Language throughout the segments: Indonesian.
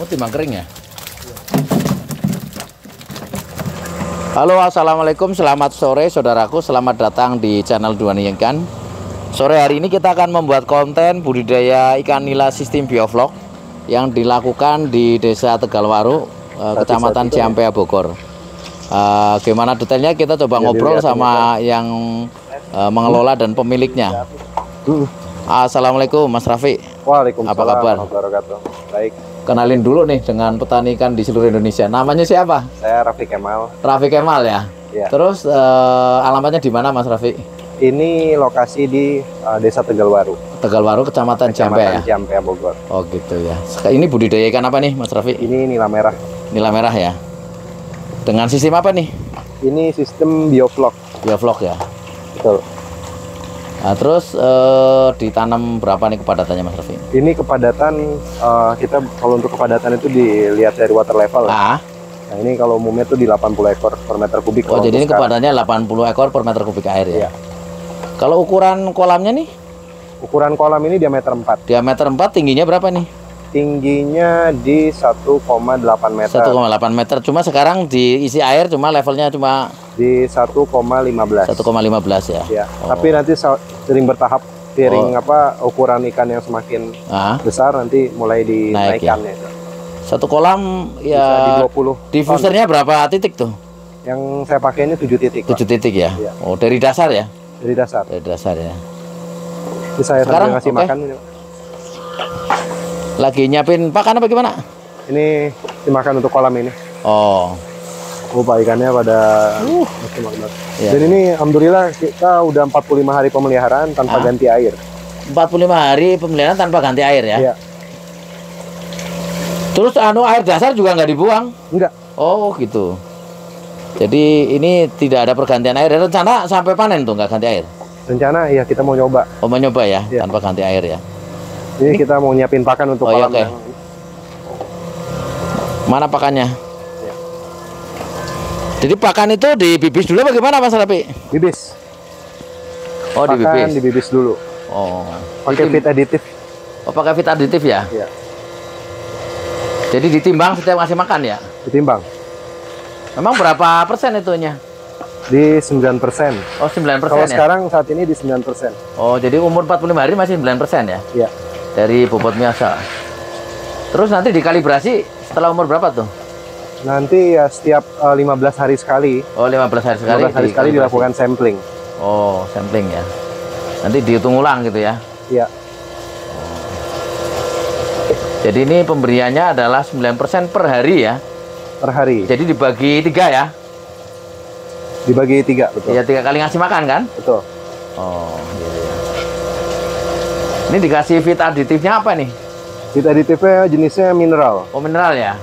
Oh, timbang kering ya. Halo, assalamualaikum, selamat sore saudaraku, selamat datang di channel Duani Ikan. Sore hari ini kita akan membuat konten budidaya ikan nila sistem biovlog yang dilakukan di Desa Tegalwaru, Kecamatan Ciampea, Bogor. Gimana detailnya kita coba ngobrol sama yang mengelola dan pemiliknya. Assalamualaikum Mas Raffi. Waalaikumsalam. Apa kabar? Baik. Kenalin dulu nih dengan petani ikan di seluruh Indonesia. Namanya siapa? Saya Raffi Kemal. Raffi Kemal ya. Ya. Terus alamatnya di mana Mas Raffi? Ini lokasi di Desa Tegalwaru. Tegalwaru, Kecamatan Ciampea ya. Ciampea, Bogor. Oh gitu ya. Ini budidaya ikan apa nih Mas Raffi? Ini nila merah. Nila merah ya. Dengan sistem apa nih? Ini sistem biovlog. Biovlog ya. Betul. Nah, terus ditanam berapa nih kepadatannya Mas Raffi? Ini kepadatan kita kalau untuk kepadatan itu dilihat dari water level. Ah. Nah, ini kalau umumnya tuh di 80 ekor per meter kubik. Oh, jadi ini kepadannya 80 ekor per meter kubik air ya. Iya. Kalau ukuran kolamnya nih? Ukuran kolam ini diameter 4. Diameter 4, tingginya berapa nih? Tingginya di 1,8 meter. 1,8 meter. Cuma sekarang diisi air cuma levelnya cuma di 1,15. 1,15 ya. Ya. Oh. Tapi nanti sering bertahap, sering ukuran ikan yang semakin besar nanti mulai dinaikkan ya. Satu kolam ya. Bisa di 20. Diffusernya berapa titik tuh? Yang saya pakai ini 7 titik. 7 titik ya. Ya. Oh, dari dasar ya? Dari dasar. Dari dasar ya. Ini saya sekarang ngasih makan ini. Lagi nyiapin pakan apa gimana? Ini dimakan untuk kolam ini. Oh. Pak ikannya pada maksimal. Ya. Dan ini alhamdulillah kita udah 45 hari pemeliharaan tanpa ganti air. 45 hari pemeliharaan tanpa ganti air ya? Iya. Terus air dasar juga nggak dibuang? Enggak. Oh gitu. Jadi ini tidak ada pergantian air. Rencana sampai panen tuh nggak ganti air? Rencana ya kita mau nyoba. Oh, mau nyoba ya, Ya. tanpa ganti air ya. Ini kita mau nyiapin pakan untuk kolam. Iya, mana pakannya? Ya. Jadi pakan itu dibibis dulu bagaimana Mas Rapi? Bibis. Oh, Pakan dibibis dulu. Oh. Pakai feed aditif. Oh, pakai feed aditif ya? Iya. Jadi ditimbang setiap ngasih makan ya? Ditimbang. Memang berapa persen itunya? Di 9%. Oh, 9% Kalau ya? sekarang saat ini di 9%. Oh, jadi umur 45 hari masih 9% ya? Iya. Dari bobot biasa. Terus nanti dikalibrasi setelah umur berapa tuh? Nanti ya setiap 15 hari sekali. Oh, 15 hari sekali. 15 hari sekali dilakukan sampling. Oh, sampling ya. Nanti dihitung ulang gitu ya? Iya. Jadi ini pemberiannya adalah 9% per hari ya? Per hari. Jadi dibagi 3 ya? Dibagi 3, betul. Iya, 3 kali ngasih makan kan? Betul. Oh, iya. Ini dikasih feed aditifnya apa nih? Feed aditifnya jenisnya mineral. Oh, mineral ya?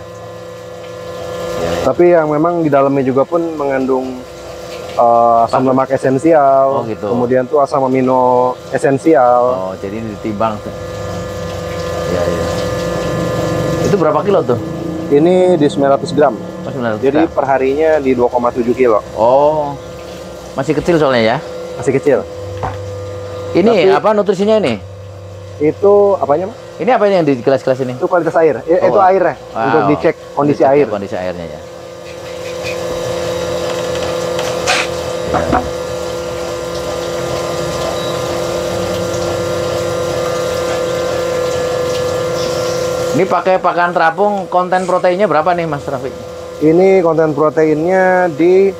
Tapi yang memang di dalamnya juga pun mengandung asam lemak esensial. Oh, gitu. Kemudian tuh asam amino esensial. Oh, jadi ini ditimbang tuh. Iya, iya. Itu berapa kilo tuh? Ini di 900 gram. Oh, 900 Jadi gram. perharinya di 2,7 kilo. Oh, masih kecil soalnya ya? Masih kecil. Ini apa nutrisinya ini? Itu apanya, Mas? Ini apa yang di gelas-gelas ini? Itu kualitas air. Itu airnya. Wow. Untuk dicek kondisi Dicek air. Kondisi airnya ya. Ini pakai pakan terapung, konten proteinnya berapa nih Mas Raffi? Ini konten proteinnya di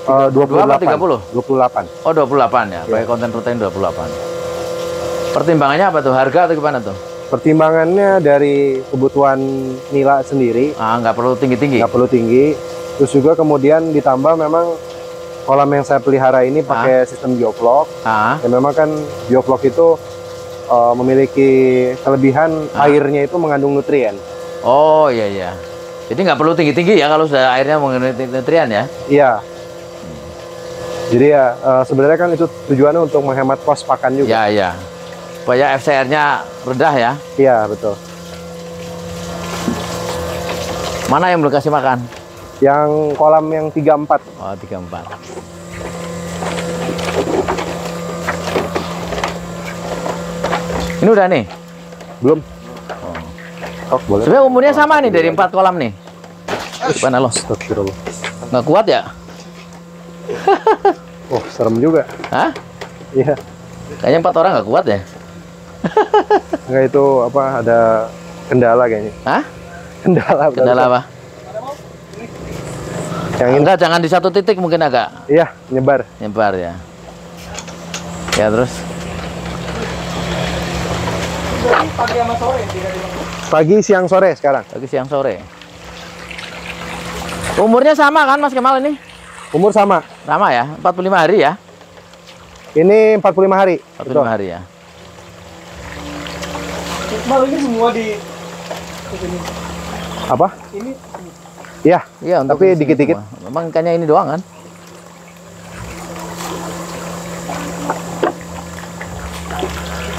28. 30? 28. Oh, 28 ya, pakai konten protein 28. Pertimbangannya apa tuh? Harga atau gimana tuh? Pertimbangannya dari kebutuhan nila sendiri. Nggak perlu tinggi-tinggi? Nggak perlu tinggi. Terus juga kemudian ditambah memang kolam yang saya pelihara ini pakai sistem biovlog. Ya memang kan biovlog itu memiliki kelebihan airnya itu mengandung nutrien. Oh iya iya. Jadi nggak perlu tinggi-tinggi ya kalau sudah airnya mengandung nutrien ya? Iya. Jadi ya sebenarnya kan itu tujuannya untuk menghemat kos pakan juga. Iya iya. Supaya FCR-nya rendah ya? Iya betul. Mana yang belum kasih makan? Yang kolam yang 34. Oh 34. Ini udah nih? Belum. Oh. Oh, boleh. Sebenarnya umurnya sama nih dari 4 kolam nih. Gimana lo? Astagfirullah. Nggak kuat ya? Oh, serem juga. Hah? Iya. Kayaknya 4 orang nggak kuat ya? Enggak, itu apa, ada kendala kayaknya. Hah? Kendala. Kendala apa? Yang ini. Enggak, jangan di satu titik mungkin agak. Iya, nyebar. Nyebar ya. Ya terus. Pagi sama sore Pagi, siang, sore sekarang. Pagi, siang, sore. Umurnya sama kan Mas Kemal ini? Umur sama. Sama ya? 45 hari ya? Ini 45 hari. 45 Betul. hari ya. Mal ini semua di sini. Apa? Ini Iya. Iya, untuk Tapi di sini dikit-dikit. semua. Memang ikannya ini doang kan?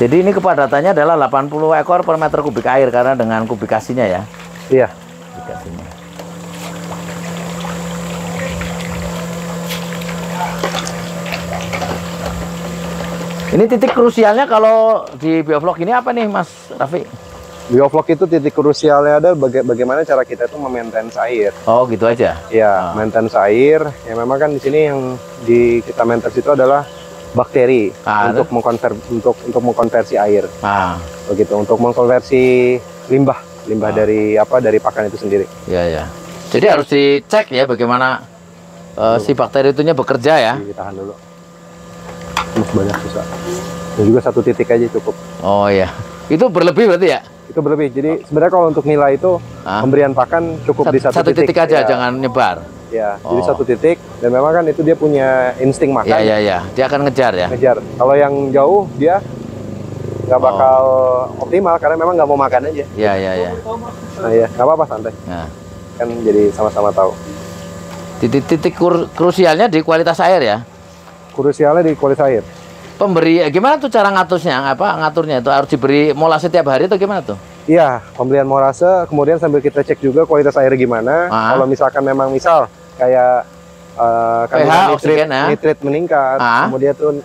Jadi ini kepadatannya adalah 80 ekor per meter kubik air karena dengan kubikasinya ya. Iya. Kubikasinya. Ini titik krusialnya kalau di biovlog ini apa nih Mas Raffi? Biovlog itu titik krusialnya ada bagaimana cara kita itu memaintain air. Oh gitu aja. Ya, maintenance air. Ya memang kan di sini yang kita maintenance itu adalah bakteri untuk mengkonversi air. Begitu, untuk mengkonversi limbah dari pakan itu sendiri. Ya ya. Jadi harus dicek ya bagaimana si bakteri itunya bekerja ya. Ditahan dulu. Banyak susah. Dan juga satu titik aja cukup. Oh iya. Itu berlebih berarti ya? Itu berlebih. Jadi sebenarnya kalau untuk nilai itu pemberian pakan cukup di satu titik aja, ya. jangan nyebar. Ya, jadi satu titik, dan memang kan itu dia punya insting makan. Iya. Dia akan ngejar ya. Ngejar. Kalau yang jauh dia nggak bakal optimal karena memang nggak mau makan aja. Iya. Nah ya, nggak apa-apa, santai. Nah. Kan jadi sama-sama tahu. Titik krusialnya di kualitas air ya. Krusialnya di kualitas air. Pemberi gimana tuh cara ngaturnya itu harus diberi molase tiap hari atau gimana tuh? Iya, pemberian molase, kemudian sambil kita cek juga kualitas air gimana. Kalau misalkan memang kayak nitrit meningkat, kemudian tuh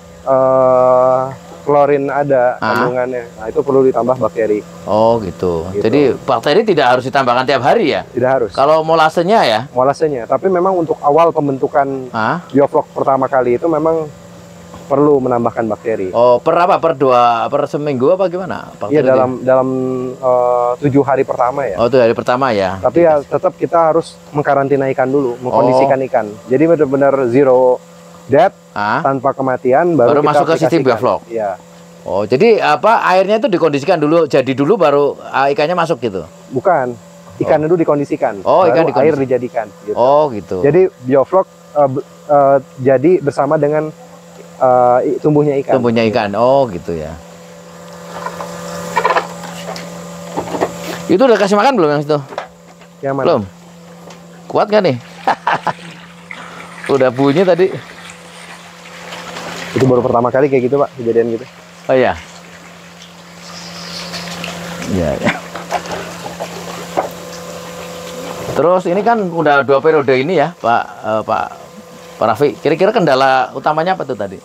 klorin ada kandungannya. Nah, itu perlu ditambah bakteri. Oh, gitu. Jadi bakteri tidak harus ditambahkan tiap hari ya? Tidak harus. Kalau molasenya ya? Molasenya, tapi memang untuk awal pembentukan biovlog pertama kali itu memang perlu menambahkan bakteri. Oh, per seminggu apa gimana? Iya, dalam 7 hari pertama ya. Oh, 7 hari pertama ya. Tapi ya tetap kita harus mengkarantina ikan dulu, mengkondisikan ikan. Jadi benar-benar zero death, tanpa kematian, baru kita masuk ke sistem biovlog. Iya. Oh, jadi airnya itu dikondisikan dulu, jadi dulu baru ikannya masuk gitu? Bukan, ikan dulu dikondisikan. Ikan dikondisikan. Air dijadikan. Gitu. Oh, gitu. Jadi biovlog jadi bersama dengan tumbuhnya ikan. Tumbuhnya ikan. Oh, gitu ya. Itu udah kasih makan belum yang itu? Yang mana? Belum. Kuat nggak nih? Udah bunyi tadi. Itu baru pertama kali kayak gitu, Pak, kejadian gitu. Oh iya. Iya. Terus ini kan udah 2 periode ini ya, Pak Raffi. Kira-kira kendala utamanya apa tuh tadi?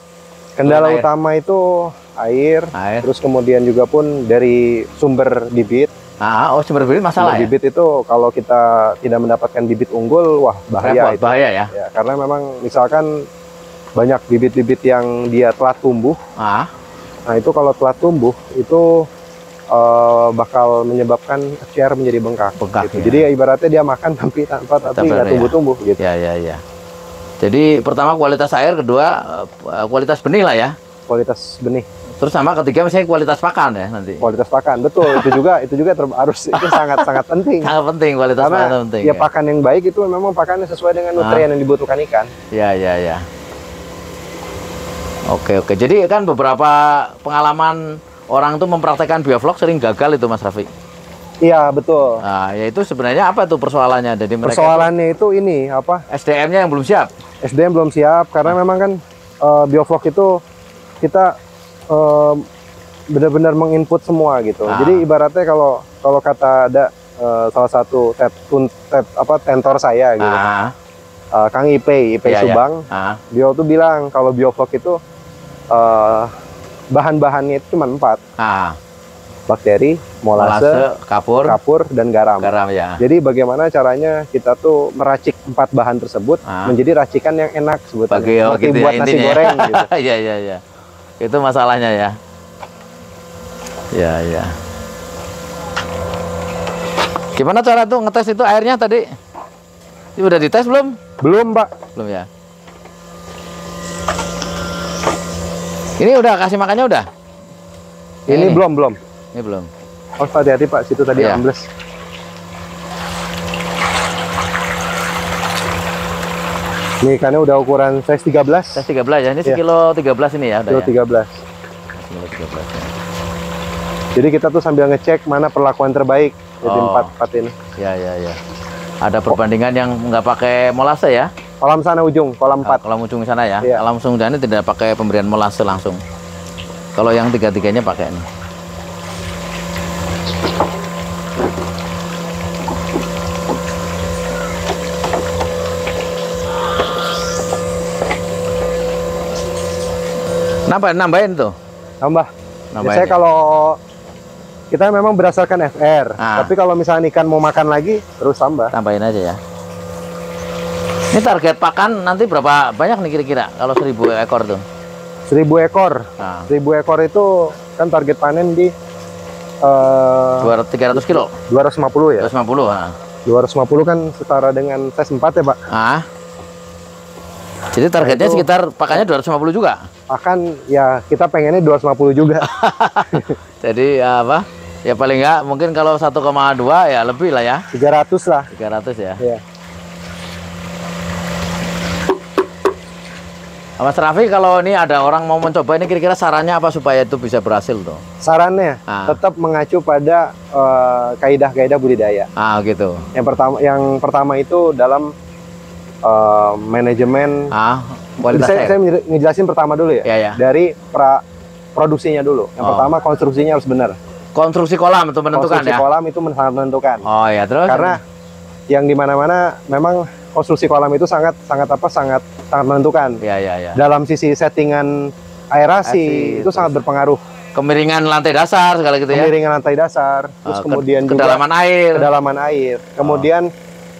Kendala utama itu air. Terus kemudian juga pun dari sumber bibit. Sumber bibit masalah ya? Bibit itu kalau kita tidak mendapatkan bibit unggul, wah bahaya. Bahaya ya? Karena memang misalkan banyak bibit-bibit yang dia telat tumbuh. Nah itu kalau telat tumbuh itu bakal menyebabkan share menjadi bengkak. Gitu. Ya. Jadi ibaratnya dia makan tapi nggak tumbuh-tumbuh. Gitu. Ya. Jadi pertama kualitas air, kedua kualitas benih lah ya. Kualitas benih. Terus sama ketiga misalnya kualitas pakan ya nanti. Kualitas pakan, betul. itu juga itu sangat penting. Sangat penting kualitas pakan penting. Ya pakan yang baik itu memang pakannya sesuai dengan nutrien yang dibutuhkan ikan. Ya. Oke. Jadi kan beberapa pengalaman orang tuh mempraktekkan biovlog sering gagal itu Mas Raffi. Iya, betul. Nah, ya itu sebenarnya apa tuh persoalannya? Jadi persoalannya itu ini apa? SDM-nya yang belum siap. SDM belum siap karena memang kan biovlog itu kita benar-benar menginput semua gitu. Jadi ibaratnya kalau kata ada salah satu tentor saya gitu. Kang IP Subang. Dia tuh bilang kalau biovlog itu bahan-bahannya itu cuma 4. bakteri, molase, kapur, dan garam. Garam ya. Jadi bagaimana caranya kita tuh meracik 4 bahan tersebut menjadi racikan yang enak sebetulnya. Seperti buat nasi goreng gitu. Iya iya iya. Itu masalahnya ya. Ya ya. Gimana cara tuh ngetes itu airnya tadi? Ini udah dites belum? Belum, Pak. Belum ya. Ini udah kasih makannya udah? Ini belum. Ini belum. Oh, hati-hati Pak, situ tadi ambles. Ini ikannya udah ukuran size 13. Size 13 ya. Ini sekilo 13 ini ya udah. Kilo 13. Sekilo 13 ya. Jadi kita tuh sambil ngecek mana perlakuan terbaik jadi 4 ini. Ya ya ya. Ada perbandingan yang nggak pakai molase ya? Kolam sana ujung, kolam 4. Kolam ujung sana ya. Langsung dan ini tidak pakai pemberian molase langsung. Kalau yang tiga-tiganya pakai ini. Nambahin tuh. Biasanya kalau kita memang berdasarkan FR, tapi kalau misalnya ikan mau makan lagi, terus tambahin aja ya. Ini target pakan nanti berapa banyak nih kira-kira kalau 1000 ekor tuh? 1000 ekor. 1000 ekor itu kan target panen di 300 kilo. 250 ya. 250. 250 kan setara dengan size 4 ya, Pak. Jadi targetnya sekitar pakannya 250 juga. Pakan ya kita pengennya 250 juga. Jadi apa? Ya paling nggak mungkin kalau 1,2 ya lebih lah ya. 300 lah. 300 ya. Iya. Mas Raffi, kalau ini ada orang mau mencoba ini kira-kira sarannya apa supaya itu bisa berhasil tuh? Sarannya tetap mengacu pada kaidah-kaidah budidaya. Gitu. Yang pertama itu dalam manajemen kualitas air. Saya ngejelasin pertama dulu ya. Dari produksinya dulu. Yang pertama konstruksinya harus benar. Konstruksi kolam itu menentukan konstruksi kolam itu sangat menentukan. Oh ya, terus? Karena yang di mana-mana memang konstruksi kolam itu sangat menentukan. Ya. Dalam sisi settingan aerasi itu sangat berpengaruh. Kemiringan lantai dasar segala gitu ya. Kemiringan lantai dasar, terus kemudian kedalaman air. Kedalaman air. Kemudian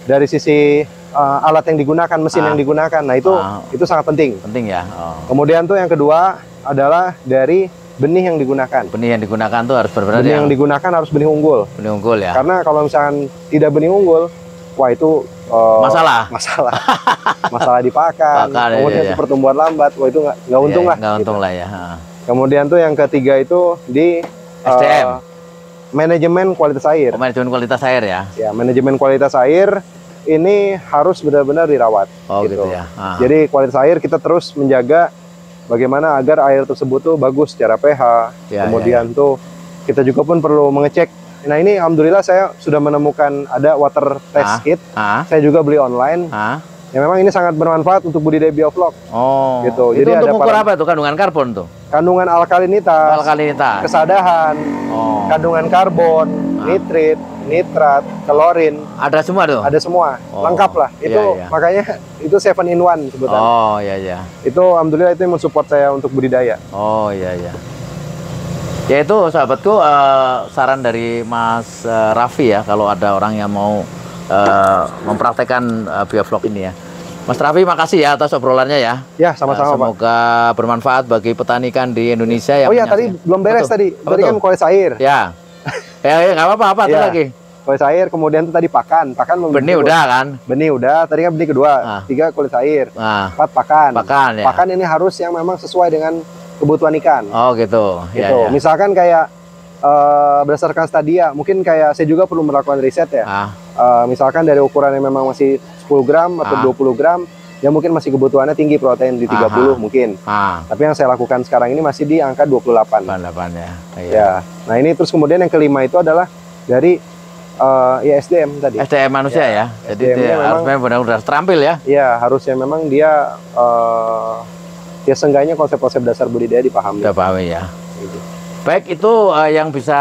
dari sisi alat yang digunakan, mesin yang digunakan. Nah, itu sangat penting. Penting ya. Kemudian tuh yang kedua adalah dari benih yang digunakan. Benih yang digunakan tuh harus benar-benar yang digunakan harus benih unggul. Benih unggul ya. Karena kalau misalkan tidak benih unggul, wah itu masalah di pakan. Kemudian pertumbuhan lambat, wah itu nggak untung lah. Nggak untung lah ya. Kemudian tuh yang ketiga itu di SDM. Manajemen kualitas air. Manajemen kualitas air ya. Ya, manajemen kualitas air ini harus benar-benar dirawat. Gitu ya. Jadi kualitas air kita terus menjaga bagaimana agar air tersebut tuh bagus secara pH. Kemudian tuh kita juga pun perlu mengecek. Nah, ini alhamdulillah saya sudah menemukan ada water test kit. Saya juga beli online. Ya memang ini sangat bermanfaat untuk budidaya bioflok. Gitu. Itu jadi untuk mengukur apa tuh kandungan karbon tuh? Kandungan alkalinitas. Kesadahan. Kandungan karbon, nitrit, nitrat, klorin. Ada semua tuh? Ada semua. Lengkap lah. Itu makanya itu 7-in-1 sebetulnya. Itu alhamdulillah itu yang mensupport saya untuk budidaya. Ya itu sahabatku, saran dari Mas Raffi ya, kalau ada orang yang mau mempraktekkan bioflok ini ya. Mas Raffi, makasih ya atas obrolannya ya. Ya, sama-sama Pak. Semoga bermanfaat bagi petani ikan di Indonesia. Yang tadi belum beres tadi. Tadi kan kualitas air. Ya nggak apa-apa, tuh lagi. Kualitas air, kemudian tuh tadi pakan. Benih udah kan? Benih udah, tadi kan benih kedua. 3 kualitas air. 4 pakan. Ya. Pakan ini harus yang memang sesuai dengan kebutuhan ikan. Gitu. Ya. Misalkan kayak berdasarkan stadia, mungkin kayak saya juga perlu melakukan riset ya. Misalkan dari ukuran yang memang masih 10 gram atau 20 gram, ya mungkin masih kebutuhannya tinggi, protein di 30 mungkin. Tapi yang saya lakukan sekarang ini masih di angka 28. 28 ya. Ya. Nah, ini terus kemudian yang kelima itu adalah dari SDM tadi. SDM manusia ya. Jadi dia harus benar-benar terampil ya. Iya, harusnya memang dia ya seenggaknya konsep-konsep dasar budidaya dipahami. Dipahami ya. Baik, itu yang bisa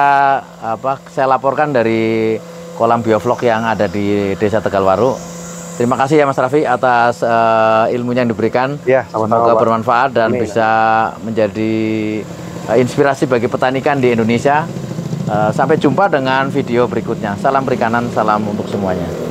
saya laporkan dari kolam bioflok yang ada di Desa Tegalwaru. Terima kasih ya Mas Raffi atas ilmunya yang diberikan. Ya, sama-sama. Semoga bermanfaat dan bisa menjadi inspirasi bagi petani ikan di Indonesia. Sampai jumpa dengan video berikutnya. Salam perikanan, salam untuk semuanya.